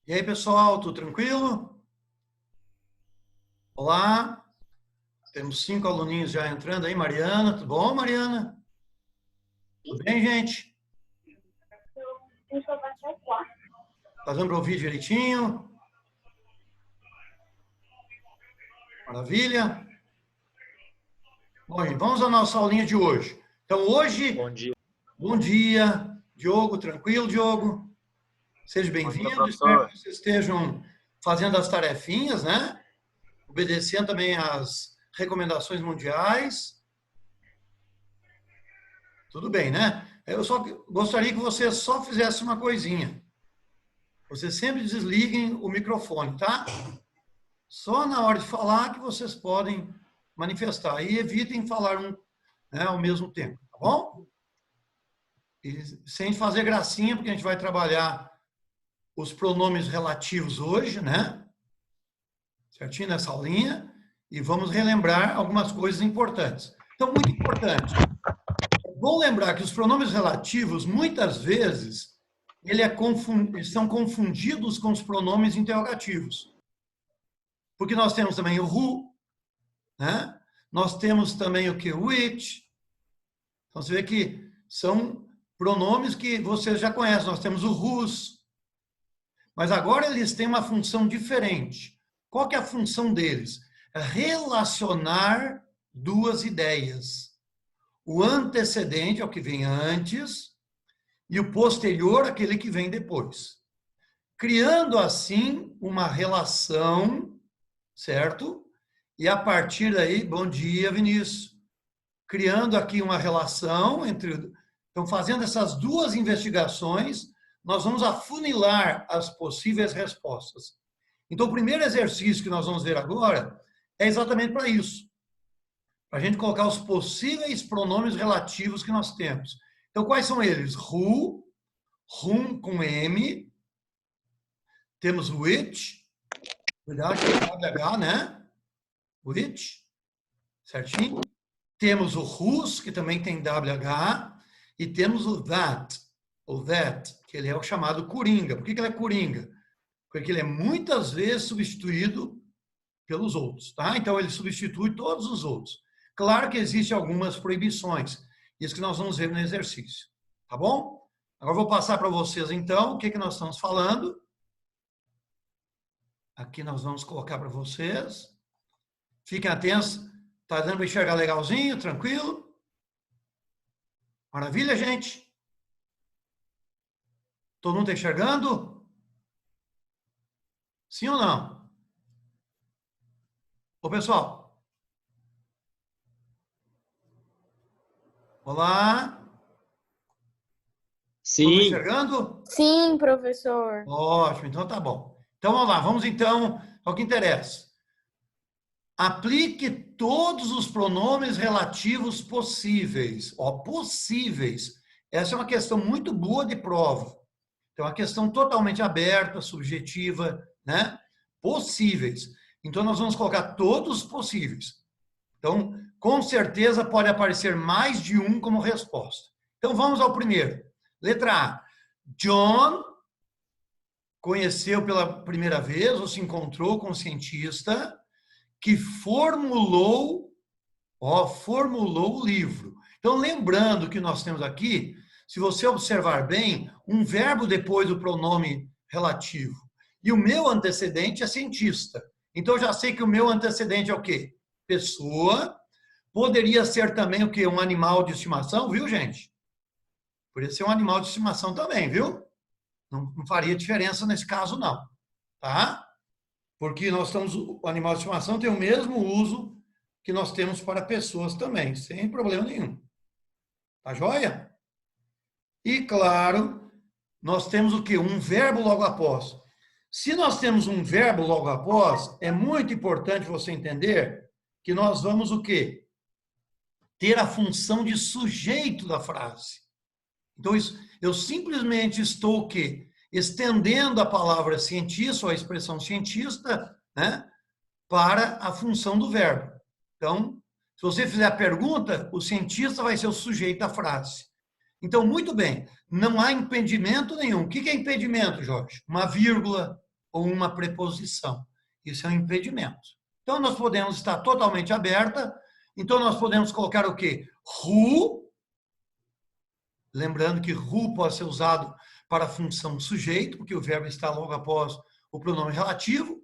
E aí, pessoal, tudo tranquilo? Olá, temos 5 aluninhos já entrando aí. Mariana, tudo bom, Mariana? Tudo bem, gente? Tá dando para ouvir direitinho? Maravilha. Bom, gente, vamos à nossa aulinha de hoje. Então, hoje, Bom dia. bom dia, Diogo, tranquilo, Diogo? Seja Bom dia, bem-vindo, espero professor. que vocês estejam fazendo as tarefinhas, né? Obedecendo também às recomendações mundiais. Tudo bem, né? Eu só gostaria que vocês só fizessem uma coisinha. Vocês sempre desliguem o microfone, tá? Só na hora de falar que vocês podem manifestar. E evitem falar né, ao mesmo tempo, tá bom? E sem fazer gracinha, porque a gente vai trabalhar os pronomes relativos hoje, né? Certinho nessa aulinha. E vamos relembrar algumas coisas importantes. Então, muito importante. É bom lembrar que os pronomes relativos, muitas vezes, eles são confundidos com os pronomes interrogativos. Porque nós temos também o who, né? Nós temos também o que? Which. Então, você vê que são pronomes que você já conhece. Nós temos o whose. Mas agora eles têm uma função diferente. Qual que é a função deles? É relacionar duas ideias. O antecedente é o que vem antes e o posterior, aquele que vem depois. Criando, assim, uma relação, certo? E a partir daí, bom dia, Vinícius. Criando aqui uma relação entre. Então, fazendo essas duas investigações, nós vamos afunilar as possíveis respostas. Então, o primeiro exercício que nós vamos ver agora é exatamente para isso. Para a gente colocar os possíveis pronomes relativos que nós temos. Então, quais são eles? Who, whom com M. Temos which, cuidado com o WH, né? Which, certinho? Temos o whose, que também tem WH, e temos o that, que ele é o chamado coringa. Por que ele é coringa? Porque ele é muitas vezes substituído pelos outros, tá? Então ele substitui todos os outros. Claro que existem algumas proibições, isso que nós vamos ver no exercício, tá bom? Agora vou passar para vocês então o que nós estamos falando. Aqui nós vamos colocar para vocês. Fiquem atentos. Tá dando para enxergar legalzinho, tranquilo? Maravilha, gente? Todo mundo está enxergando? Sim ou não? Ô, pessoal. Olá. Todo mundo Sim. enxergando? Sim, professor. Ótimo, então tá bom. Então vamos lá, vamos então ao que interessa. Aplique todos os pronomes relativos possíveis. Ó, possíveis. Essa é uma questão muito boa de prova. Então, é uma questão totalmente aberta, subjetiva, né? Possíveis. Então, nós vamos colocar todos os possíveis. Então, com certeza pode aparecer mais de um como resposta. Então, vamos ao primeiro. Letra A. John conheceu pela primeira vez ou se encontrou com um cientista que formulou o livro. Então, lembrando que nós temos aqui, se você observar bem, um verbo depois do pronome relativo. E o meu antecedente é cientista. Então, eu já sei que o meu antecedente é o quê? Pessoa. Poderia ser também o quê? Um animal de estimação, viu, gente? Poderia ser um animal de estimação também, viu? Não faria diferença nesse caso, não. Tá? Porque nós estamos, o animal de estimação tem o mesmo uso que nós temos para pessoas também, sem problema nenhum. Tá joia? E, claro, nós temos o quê? Um verbo logo após. Se nós temos um verbo logo após, é muito importante você entender que nós vamos o quê? Ter a função de sujeito da frase. Então, eu simplesmente estou o quê? Estendendo a palavra cientista ou a expressão cientista, né, para a função do verbo. Então, se você fizer a pergunta, o cientista vai ser o sujeito da frase. Então, muito bem, não há impedimento nenhum. O que é impedimento, Jorge? Uma vírgula, ou uma preposição. Isso é um impedimento. Então, nós podemos estar totalmente aberta. Então, nós podemos colocar o quê? Who. Lembrando que who pode ser usado para a função sujeito, porque o verbo está logo após o pronome relativo.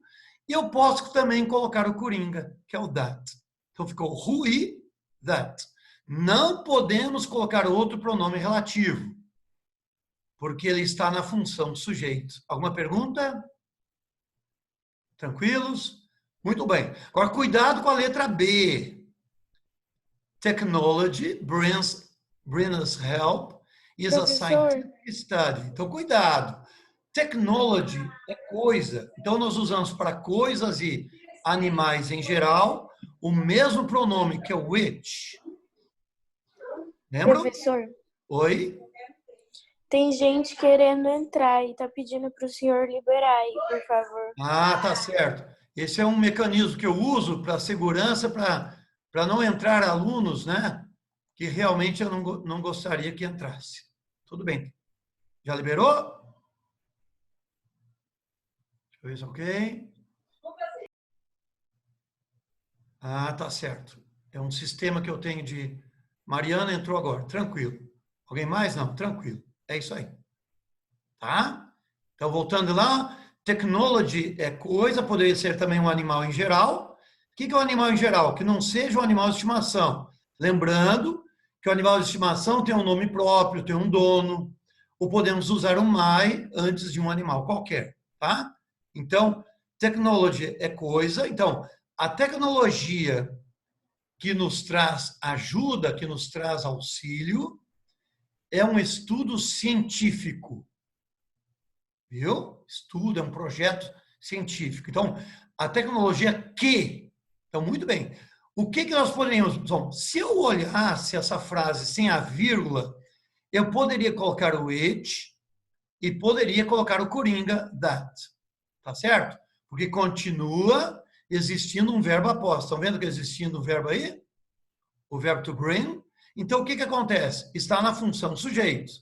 E eu posso também colocar o coringa, que é o that. Então, ficou who e that. Não podemos colocar outro pronome relativo, porque ele está na função sujeito. Alguma pergunta? Tranquilos? Muito bem. Agora, cuidado com a letra B. Technology brings us help is a Professor, scientific study. Então, cuidado. Technology é coisa. Então, nós usamos para coisas e animais em geral o mesmo pronome que é o which. Lembram? professor, Oi? tem gente querendo entrar e tá pedindo para o senhor liberar aí, por favor. Ah, tá certo. Esse é um mecanismo que eu uso para segurança, para não entrar alunos, né? Que realmente eu não gostaria que entrasse. Tudo bem. Já liberou? Deixa eu ver se ok. Ah, tá certo. É um sistema que eu tenho de... Mariana entrou agora, tranquilo. Alguém mais? Não, tranquilo. É isso aí. Tá? Então, voltando lá, technology é coisa, poderia ser também um animal em geral. O que é um animal em geral? Que não seja um animal de estimação. Lembrando que o animal de estimação tem um nome próprio, tem um dono, ou podemos usar um my antes de um animal qualquer, tá? Então, technology é coisa. Então, a tecnologia que nos traz ajuda, que nos traz auxílio, é um estudo científico. Viu? Estudo, é um projeto científico. Então, a tecnologia que... Então, muito bem. O que nós poderíamos... Bom, se eu olhasse essa frase sem a vírgula, eu poderia colocar o it e poderia colocar o coringa, that. Tá certo? Porque continua existindo um verbo após. Estão vendo que existindo um verbo aí? O verbo to bring. Então, o que acontece? Está na função sujeito.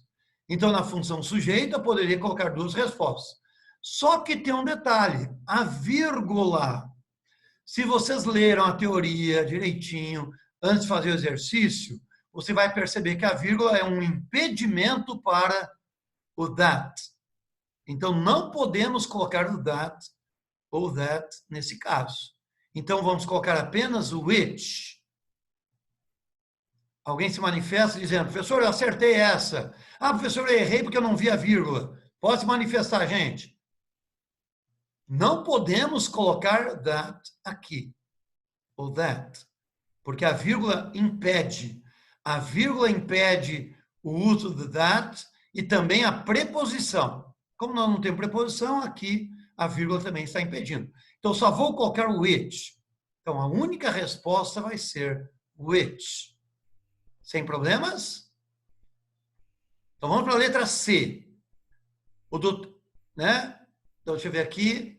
Então, na função sujeito, eu poderia colocar duas respostas. Só que tem um detalhe, a vírgula. Se vocês leram a teoria direitinho, antes de fazer o exercício, você vai perceber que a vírgula é um impedimento para o that. Então, não podemos colocar o that ou that nesse caso. Então, vamos colocar apenas o which. Alguém se manifesta dizendo, professor, eu acertei essa. Ah, professor, eu errei porque eu não vi a vírgula. Pode se manifestar, gente. Não podemos colocar that aqui, ou that, porque a vírgula impede. A vírgula impede o uso do that e também a preposição. Como nós não temos preposição, aqui a vírgula também está impedindo. Então, só vou colocar o which. Então, a única resposta vai ser which. Sem problemas? Então, vamos para a letra C. O doutor, né? Então, deixa eu ver aqui.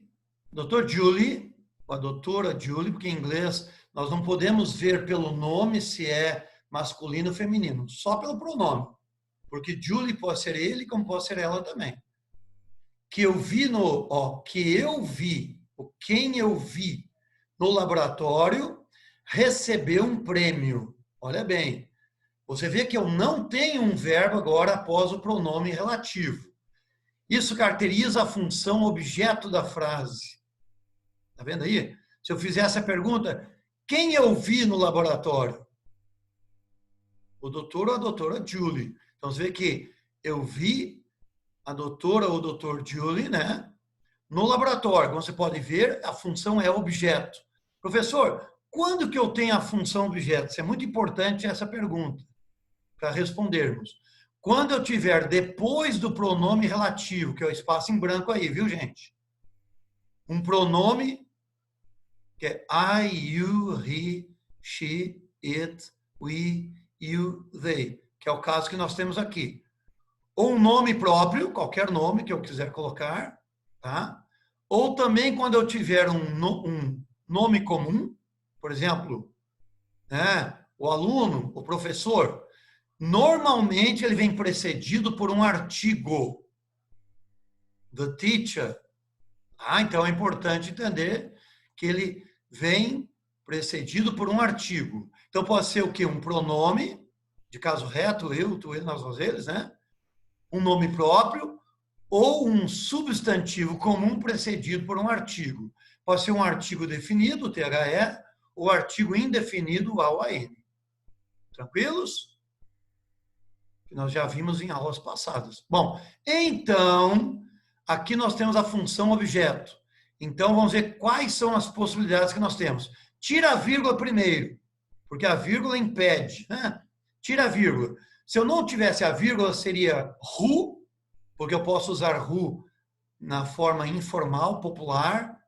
Dr. Julie, ou a doutora Julie, porque em inglês nós não podemos ver pelo nome se é masculino ou feminino, só pelo pronome. Porque Julie pode ser ele, como pode ser ela também. Que eu vi ou quem eu vi no laboratório, recebeu um prêmio. Olha bem, você vê que eu não tenho um verbo agora após o pronome relativo. Isso caracteriza a função objeto da frase. Está vendo aí? Se eu fizesse a pergunta, quem eu vi no laboratório? O doutor ou a doutora Julie. Então, você vê que eu vi a doutora ou o doutor Julie, né? No laboratório. Como você pode ver, a função é objeto. Professor, quando que eu tenho a função objeto? Isso é muito importante essa pergunta, para respondermos. Quando eu tiver depois do pronome relativo, que é o espaço em branco aí, viu, gente? Um pronome que é I, you, he, she, it, we, you, they, que é o caso que nós temos aqui. Ou um nome próprio, qualquer nome que eu quiser colocar, tá? Ou também quando eu tiver um nome comum, por exemplo, né, o aluno, o professor, normalmente ele vem precedido por um artigo. The teacher, Então é importante entender que ele vem precedido por um artigo. Então pode ser o quê? Um pronome, de caso reto, eu, tu, ele, nós, eles, né? Um nome próprio ou um substantivo comum precedido por um artigo. Pode ser um artigo definido, THE, ou artigo indefinido, AOAN. Tranquilos? Que nós já vimos em aulas passadas. Bom, então, aqui nós temos a função objeto. Então, vamos ver quais são as possibilidades que nós temos. Tira a vírgula primeiro, porque a vírgula impede, né? Tira a vírgula. Se eu não tivesse a vírgula, seria who, porque eu posso usar who na forma informal, popular,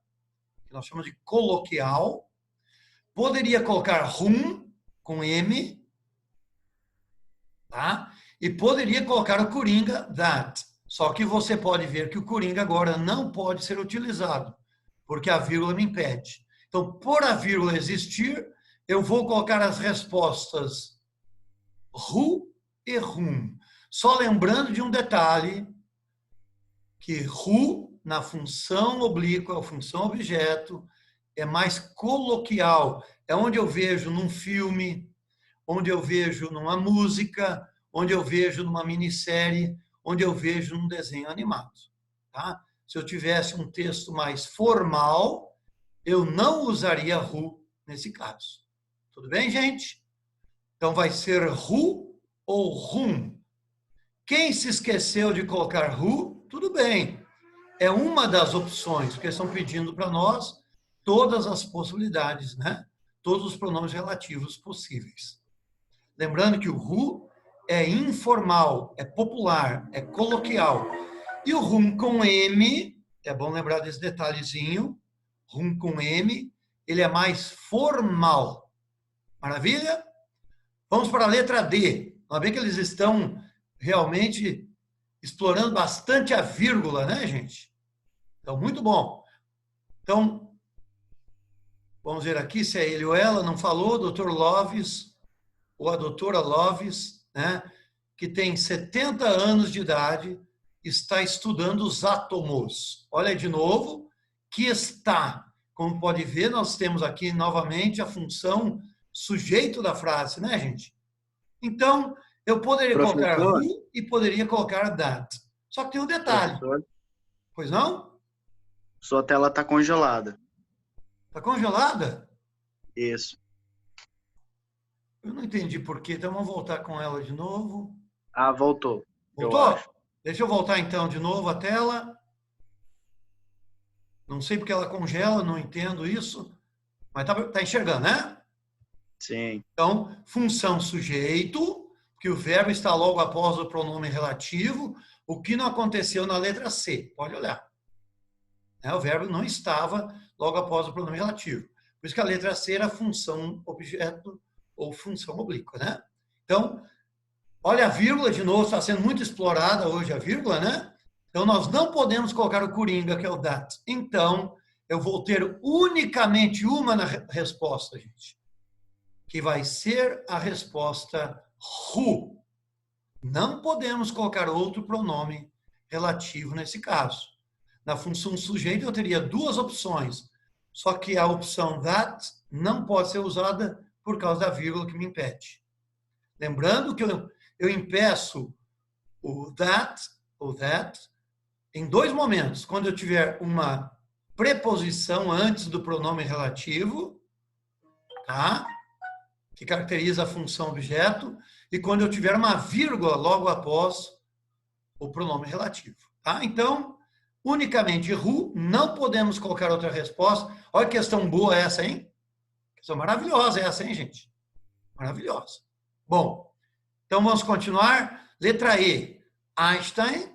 que nós chamamos de coloquial. Poderia colocar whom, com M, tá? E poderia colocar o coringa, that. Só que você pode ver que o coringa agora não pode ser utilizado, porque a vírgula me impede. Então, por a vírgula existir, eu vou colocar as respostas who e whom. Só lembrando de um detalhe, que who, na função oblíqua, a função objeto, é mais coloquial. É onde eu vejo num filme, onde eu vejo numa música, onde eu vejo numa minissérie, onde eu vejo num desenho animado. Tá? Se eu tivesse um texto mais formal, eu não usaria who nesse caso. Tudo bem, gente? Então vai ser who ou whom. Quem se esqueceu de colocar who, tudo bem. É uma das opções, porque estão pedindo para nós todas as possibilidades, né? Todos os pronomes relativos possíveis. Lembrando que o who é informal, é popular, é coloquial. E o whom com M, é bom lembrar desse detalhezinho, whom com M, ele é mais formal. Maravilha? Vamos para a letra D. Vamos ver que eles estão realmente explorando bastante a vírgula, né, gente? Então, muito bom. Então, vamos ver aqui se é ele ou ela, não falou, Dr. Loves, ou a doutora Loves, né, que tem 70 anos de idade, está estudando os átomos. Olha de novo, que está. Como pode ver, nós temos aqui novamente a função sujeito da frase, né, gente? Então, eu poderia colocar Professor, who e poderia colocar that. Só que tem um detalhe. professor, Pois não? sua tela está congelada. Está congelada? Isso. Eu não entendi por quê. Então, vamos voltar com ela de novo. Ah, voltou. Eu Voltou? acho. Deixa eu voltar então de novo a tela. Não sei porque ela congela, não entendo isso. Mas tá enxergando, né? Sim. Então, função sujeito, que o verbo está logo após o pronome relativo, o que não aconteceu na letra C. Pode olhar. O verbo não estava logo após o pronome relativo. Por isso que a letra C era função objeto ou função oblíqua, né? Então, olha a vírgula de novo, está sendo muito explorada hoje a vírgula, né? Então, nós não podemos colocar o coringa, que é o that. Então, eu vou ter unicamente uma na resposta, gente, que vai ser a resposta who. Não podemos colocar outro pronome relativo nesse caso. Na função sujeito, eu teria duas opções, só que a opção that não pode ser usada por causa da vírgula que me impede. Lembrando que eu impeço o that ou that em dois momentos. Quando eu tiver uma preposição antes do pronome relativo, tá? Que caracteriza a função objeto, e quando eu tiver uma vírgula logo após o pronome relativo. Tá? Então, unicamente who, não podemos colocar outra resposta. Olha que questão boa essa, hein? Questão maravilhosa essa, hein, gente? Maravilhosa. Bom, então vamos continuar. Letra E, Einstein.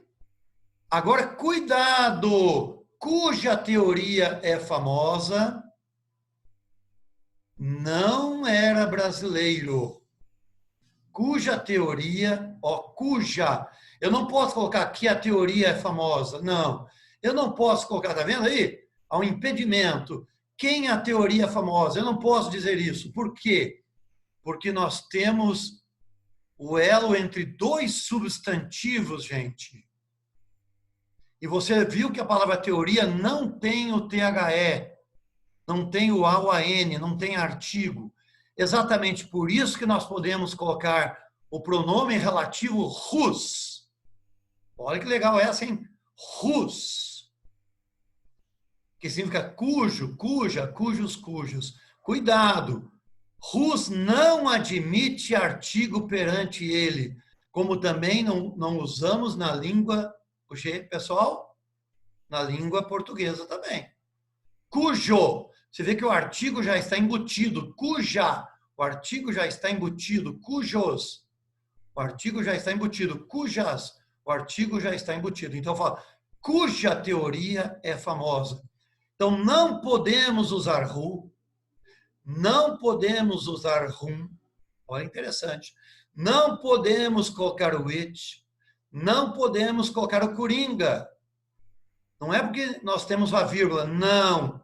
Agora, cuidado, cuja teoria é famosa, não era brasileiro. Cuja teoria, cuja. Eu não posso colocar aqui a teoria é famosa. Não. Eu não posso colocar, tá vendo aí? Há um impedimento. Quem é a teoria famosa? Eu não posso dizer isso. Por quê? Porque nós temos o elo entre dois substantivos, gente. E você viu que a palavra teoria não tem o THE, não tem o AUAN, não tem artigo. Exatamente por isso que nós podemos colocar o pronome relativo whose. Olha que legal essa, hein? Whose. Que significa cujo, cuja, cujos, cujos. Cuidado! Whose não admite artigo perante ele, como também não usamos na língua, pessoal, na língua portuguesa também. Cujo, você vê que o artigo já está embutido, cuja, o artigo já está embutido, cujos, o artigo já está embutido, cujas, o artigo já está embutido. Então, eu falo, cuja teoria é famosa. Então, não podemos usar who, não podemos usar whom, olha, interessante, não podemos colocar o which, não podemos colocar o coringa. Não é porque nós temos uma vírgula, não.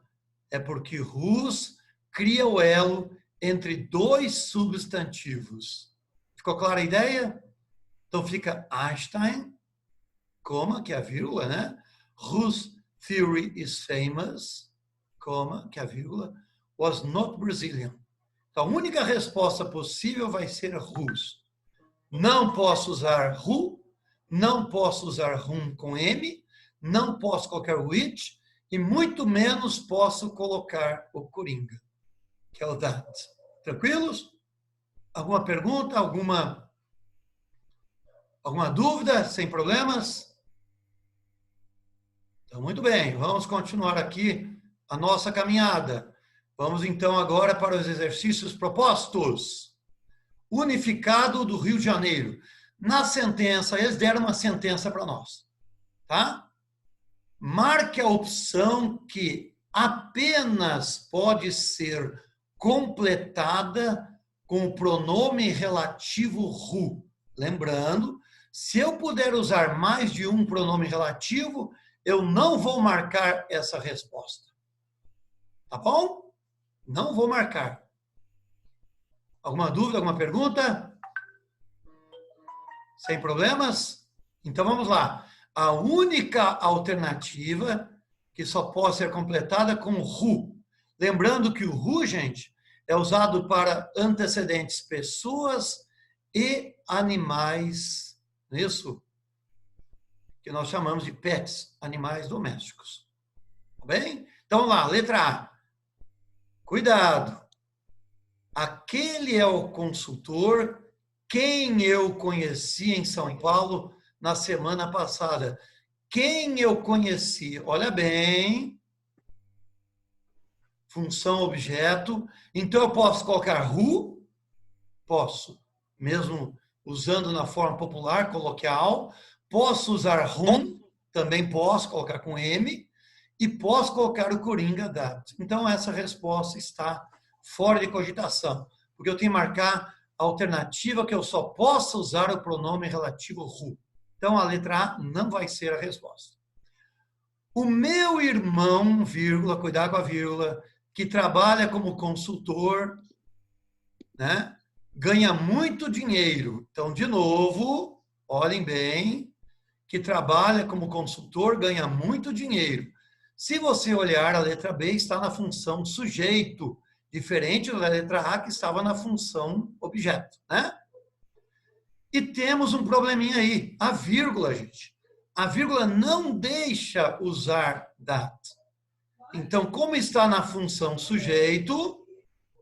É porque whose cria o elo entre dois substantivos. Ficou clara a ideia? Então fica Einstein, coma, que é a vírgula, né? Whose theory is famous, coma, que é a vírgula, was not Brazilian. Então a única resposta possível vai ser whose. Não posso usar who, não posso usar whom com M, não posso colocar which e muito menos posso colocar o coringa, que é o that. Tranquilos? Alguma pergunta? Alguma dúvida? Sem problemas? Então, muito bem. Vamos continuar aqui a nossa caminhada. Vamos então agora para os exercícios propostos. Unificado do Rio de Janeiro. Na sentença, eles deram uma sentença para nós, tá? Marque a opção que apenas pode ser completada com o pronome relativo who. Lembrando, se eu puder usar mais de um pronome relativo, eu não vou marcar essa resposta. Tá bom? Não vou marcar. Alguma dúvida, alguma pergunta? Sem problemas? Então vamos lá. A única alternativa que só pode ser completada com o who. Lembrando que o who, gente, é usado para antecedentes pessoas e animais, isso que nós chamamos de pets, animais domésticos. Tá bem? Então, vamos lá, letra A. Cuidado. Aquele é o consultor quem eu conheci em São Paulo na semana passada. Quem eu conheci? Olha bem. Função objeto. Então, eu posso colocar who? Posso. Mesmo usando na forma popular, coloquial. Posso usar whom? Também posso colocar com M. E posso colocar o coringa that. Então, essa resposta está fora de cogitação. Porque eu tenho que marcar a alternativa que eu só possa usar o pronome relativo who. Então, a letra A não vai ser a resposta. O meu irmão, vírgula, cuidado com a vírgula, que trabalha como consultor, né, ganha muito dinheiro. Então, de novo, olhem bem, que trabalha como consultor ganha muito dinheiro. Se você olhar, a letra B está na função sujeito, diferente da letra A, que estava na função objeto, né? E temos um probleminha aí, a vírgula, gente. A vírgula não deixa usar that. Então, como está na função sujeito,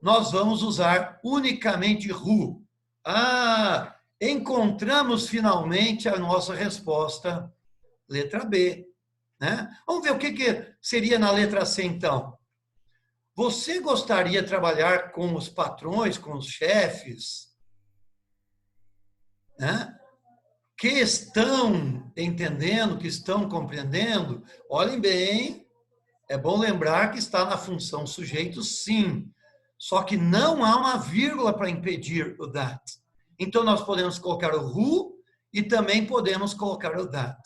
nós vamos usar unicamente who. Ah, encontramos finalmente a nossa resposta, letra B. Né? Vamos ver o que seria na letra C, então. Você gostaria de trabalhar com os patrões, com os chefes, né? Que estão entendendo, que estão compreendendo? Olhem bem, é bom lembrar que está na função sujeito, sim. Só que não há uma vírgula para impedir o that. Então, nós podemos colocar o who e também podemos colocar o that.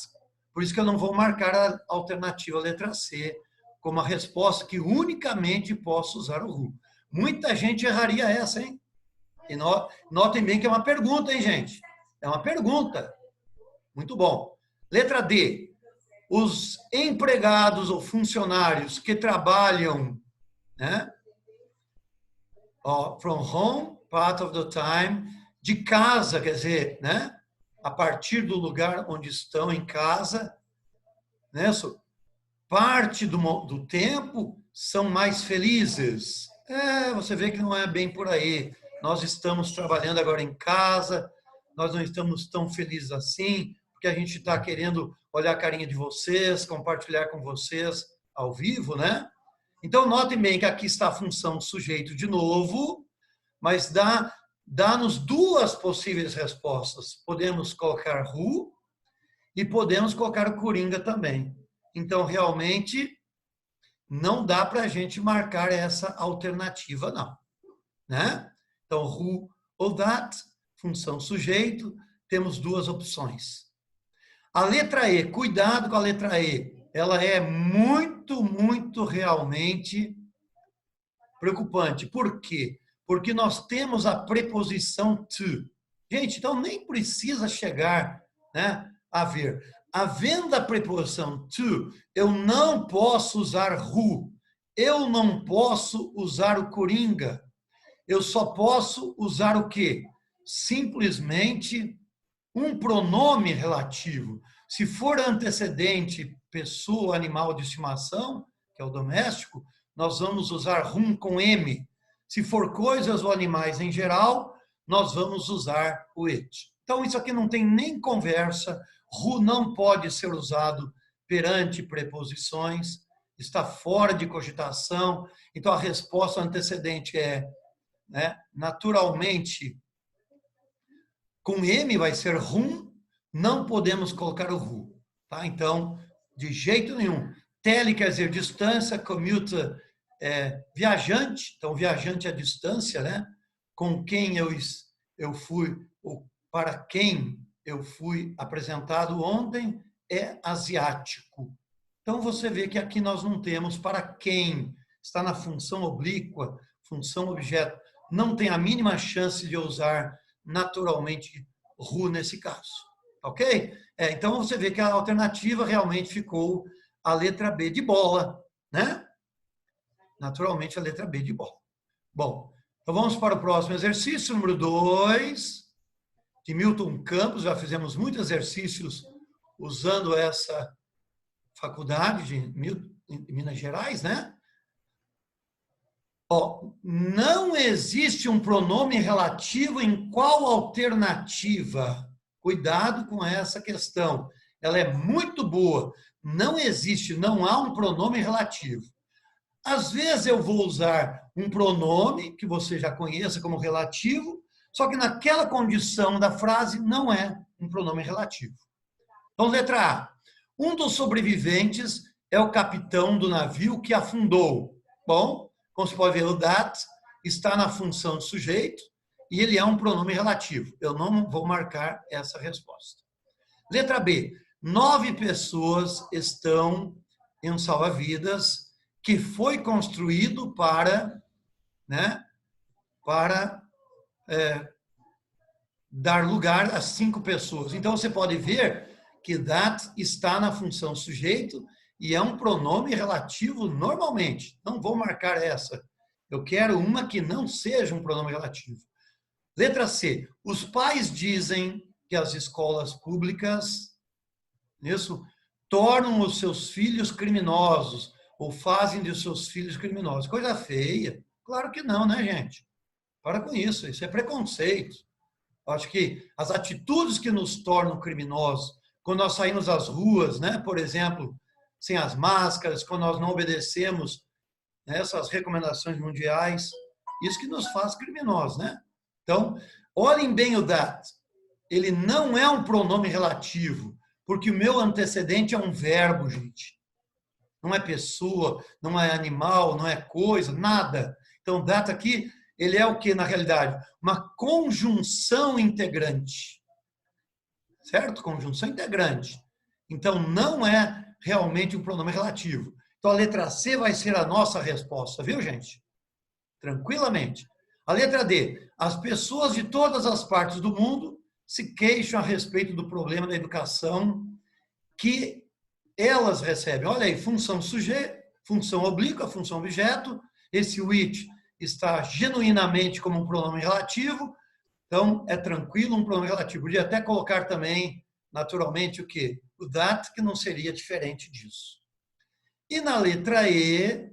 Por isso que eu não vou marcar a alternativa letra C como a resposta que unicamente posso usar o who. Muita gente erraria essa, hein? E notem bem que é uma pergunta, hein, gente? É uma pergunta. Muito bom. Letra D. os empregados ou funcionários que trabalham, né? From home, part of the time, de casa, quer dizer, né? A partir do lugar onde estão em casa, né? Parte do tempo são mais felizes. Você vê que não é bem por aí. Nós estamos trabalhando agora em casa, nós não estamos tão felizes assim, porque a gente está querendo olhar a carinha de vocês, compartilhar com vocês ao vivo, né? Então, notem bem que aqui está a função sujeito de novo, mas dá-nos duas possíveis respostas. Podemos colocar who e podemos colocar o coringa também. Então, realmente, não dá para a gente marcar essa alternativa, não. Né? Então, who ou that, função sujeito, temos duas opções. A letra E, cuidado com a letra E. Ela é muito realmente preocupante. Por quê? Porque nós temos a preposição to. Gente, então nem precisa chegar, né, a ver. Havendo a preposição to, eu não posso usar who. Eu não posso usar o coringa. Eu só posso usar o quê? Simplesmente um pronome relativo. Se for antecedente, pessoa, animal de estimação, que é o doméstico, nós vamos usar whom com M. Se for coisas ou animais em geral, nós vamos usar o it. Então, isso aqui não tem nem conversa. Who não pode ser usado perante preposições, está fora de cogitação. Então, a resposta antecedente é, né, naturalmente, com M vai ser whom, não podemos colocar o who. Tá? Então, de jeito nenhum. Tele quer dizer distância, commuter é viajante, então viajante é a distância, né? Com quem eu fui, ou para quem eu fui apresentado ontem, é asiático. Então, você vê que aqui nós não temos para quem, está na função oblíqua, função objeto, não tem a mínima chance de usar naturalmente who nesse caso. Ok? Então, você vê que a alternativa realmente ficou a letra B de bola, né? Naturalmente, a letra B de bola. Bom, então vamos para o próximo exercício, número 2, de Milton Campos. Já fizemos muitos exercícios usando essa faculdade de Minas Gerais, né? Não existe um pronome relativo em qual alternativa? Cuidado com essa questão. Ela é muito boa. Não existe, não há um pronome relativo. Às vezes eu vou usar um pronome que você já conheça como relativo, só que naquela condição da frase não é um pronome relativo. Então, letra A. Um dos sobreviventes é o capitão do navio que afundou. Bom, como você pode ver, o that está na função sujeito e ele é um pronome relativo. Eu não vou marcar essa resposta. Letra B. 9 pessoas estão em um salva-vidas que foi construído para, né, dar lugar a 5 pessoas. Então, você pode ver que that está na função sujeito e é um pronome relativo normalmente. Não vou marcar essa. Eu quero uma que não seja um pronome relativo. Letra C. Os pais dizem que as escolas públicas, isso, tornam os seus filhos criminosos ou fazem de seus filhos criminosos. Coisa feia. Claro que não, né, gente? Para com isso. Isso é preconceito. Eu acho que as atitudes que nos tornam criminosos, quando nós saímos às ruas, né, por exemplo, sem as máscaras, quando nós não obedecemos, né, essas recomendações mundiais, isso que nos faz criminosos, né? Então, olhem bem o that. Ele não é um pronome relativo, porque o meu antecedente é um verbo, gente. Não é pessoa, não é animal, não é coisa, nada. Então, that aqui, ele é o que, na realidade? Uma conjunção integrante. Certo? Conjunção integrante. Então, não é realmente um pronome relativo. Então, a letra C vai ser a nossa resposta, viu, gente? Tranquilamente. A letra D. As pessoas de todas as partes do mundo se queixam a respeito do problema da educação que elas recebem. Olha aí, função sujeito, função oblíqua, função objeto. Esse which está genuinamente como um pronome relativo. Então, é tranquilo um pronome relativo. Podia até colocar também, naturalmente, o quê? O that, que não seria diferente disso. E na letra E,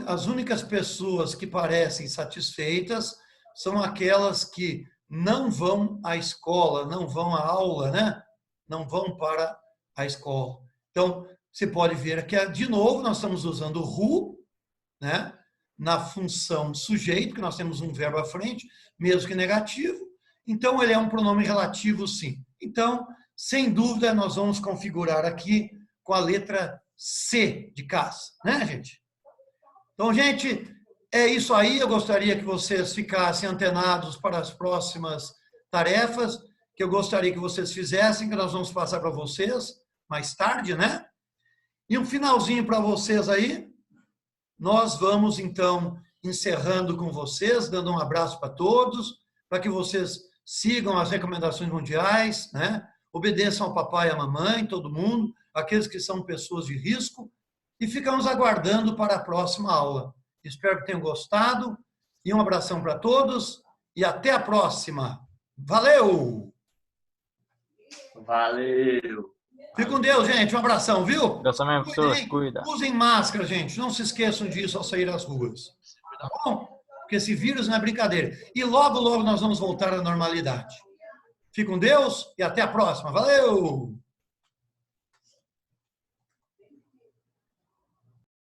as únicas pessoas que parecem satisfeitas são aquelas que não vão à escola, não vão à aula, né? Não vão para a escola. Então, você pode ver aqui, de novo, nós estamos usando o who, né? Na função sujeito, que nós temos um verbo à frente, mesmo que negativo. Então, ele é um pronome relativo, sim. Então, sem dúvida, nós vamos configurar aqui com a letra C de casa, né, gente? Então, gente, é isso aí. Eu gostaria que vocês ficassem antenados para as próximas tarefas, que eu gostaria que vocês fizessem, que nós vamos passar para vocês mais tarde, né? E um finalzinho para vocês aí. Nós vamos, então, encerrando com vocês, dando um abraço para todos, para que vocês sigam as recomendações mundiais, né? Obedeçam ao papai e à mamãe, todo mundo, aqueles que são pessoas de risco, e ficamos aguardando para a próxima aula. Espero que tenham gostado, e um abração para todos, e até a próxima. Valeu! Valeu! Fique com Deus, gente. Um abração, viu? Deus também, professor. Cuida. Usem máscara, gente. Não se esqueçam disso ao sair às ruas. Tá bom? Porque esse vírus não é brincadeira. E logo, logo nós vamos voltar à normalidade. Fique com Deus e até a próxima. Valeu!